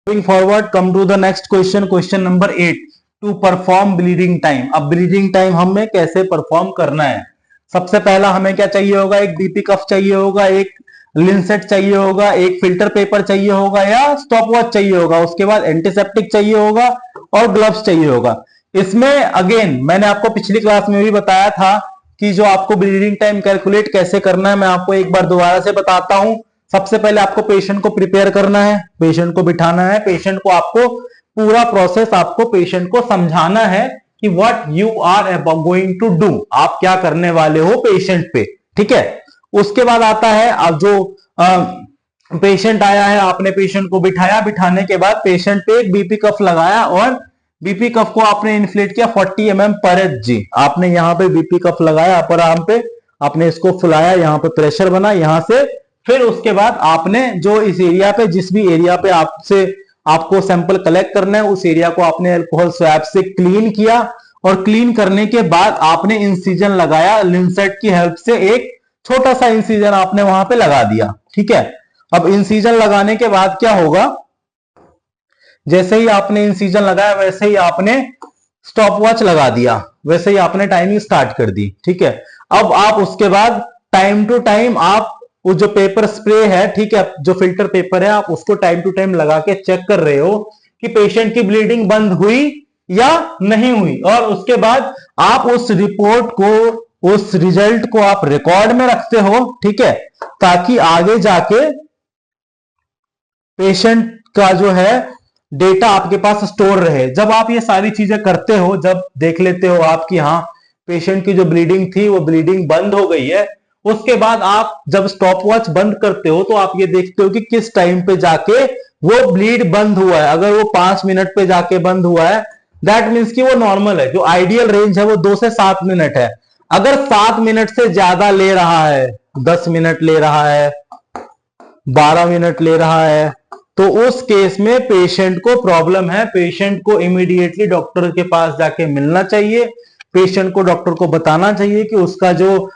Moving forward, come to the next question, question number 8. To perform bleeding time. अब bleeding time हमें कैसे perform करना है? सबसे पहला हमें क्या चाहिए होगा? एक बीपी कफ चाहिए होगा, एक लिंसेट चाहिए होगा, एक फिल्टर पेपर चाहिए होगा या स्टॉप वॉच चाहिए होगा। उसके बाद एंटीसेप्टिक चाहिए होगा और ग्लव्स चाहिए होगा। इसमें अगेन मैंने आपको पिछली क्लास में भी बताया था कि जो आपको ब्लीडिंग टाइम कैलकुलेट कैसे करना है, मैं आपको एक बार दोबारा से बताता हूं। सबसे पहले आपको पेशेंट को प्रिपेयर करना है, पेशेंट को बिठाना है, पेशेंट को आपको पूरा प्रोसेस आपको पेशेंट को समझाना है कि what you are going to do, आप क्या करने वाले हो पेशेंट पे, ठीक है। उसके बाद आता है अब जो पेशेंट आया है, आपने पेशेंट को बिठाया, बिठाने के बाद पेशेंट पे एक बीपी कफ लगाया और बीपी कफ को आपने इन्फ्लेट किया 40 mm पर एचजी। आपने यहां पे बीपी कफ लगाया अपर आर्म पे, आपने इसको फुलाया, यहां पे प्रेशर बना यहां से। फिर उसके बाद आपने जो इस एरिया पे, जिस भी एरिया पे आपको सैंपल कलेक्ट करना है, उस एरिया को आपने अल्कोहल स्वैब से क्लीन किया और क्लीन करने के बाद आपने इंसिजन लगाया लिंसेट की हेल्प से। एक छोटा सा इंसिजन आपने वहां पे लगा दिया, ठीक है। अब इंसिजन लगाने के बाद क्या होगा? जैसे ही आपने इंसिजन लगाया वैसे ही आपने स्टॉप वॉच लगा दिया, वैसे ही आपने टाइमिंग स्टार्ट कर दी, ठीक है। अब आप उसके बाद टाइम टू टाइम आप वो जो पेपर स्प्रे है, ठीक है, जो फिल्टर पेपर है, आप उसको टाइम टू टाइम लगा के चेक कर रहे हो कि पेशेंट की ब्लीडिंग बंद हुई या नहीं हुई। और उसके बाद आप उस रिपोर्ट को, उस रिजल्ट को आप रिकॉर्ड में रखते हो, ठीक है, ताकि आगे जाके पेशेंट का जो है डेटा आपके पास स्टोर रहे। जब आप ये सारी चीजें करते हो, जब देख लेते हो आप कि हाँ पेशेंट की जो ब्लीडिंग थी वो ब्लीडिंग बंद हो गई है, उसके बाद आप जब स्टॉप वॉच बंद करते हो तो आप ये देखते हो कि किस टाइम पे जाके वो ब्लीड बंद हुआ है। अगर वो 5 मिनट पे जाके बंद हुआ है, दैट मीन्स कि वो नॉर्मल है। जो आइडियल रेंज है वो 2 से 7 मिनट है। अगर 7 मिनट से ज्यादा ले रहा है, 10 मिनट ले रहा है, 12 मिनट ले रहा है, तो उस केस में पेशेंट को प्रॉब्लम है। पेशेंट को इमीडिएटली डॉक्टर के पास जाके मिलना चाहिए। पेशेंट को डॉक्टर को बताना चाहिए कि उसका जो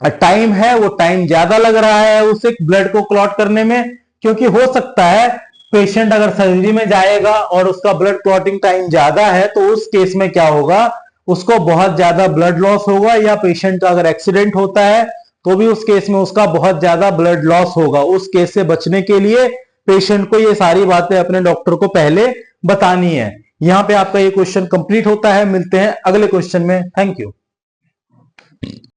टाइम है वो टाइम ज्यादा लग रहा है उसे ब्लड को क्लॉट करने में, क्योंकि हो सकता है पेशेंट अगर सर्जरी में जाएगा और उसका ब्लड क्लॉटिंग टाइम ज्यादा है तो उस केस में क्या होगा, उसको बहुत ज्यादा ब्लड लॉस होगा। या पेशेंट का अगर एक्सीडेंट होता है तो भी उस केस में उसका बहुत ज्यादा ब्लड लॉस होगा। उस केस से बचने के लिए पेशेंट को ये सारी बातें अपने डॉक्टर को पहले बतानी है। यहां पे आपका ये क्वेश्चन कंप्लीट होता है। मिलते हैं अगले क्वेश्चन में। Thank you.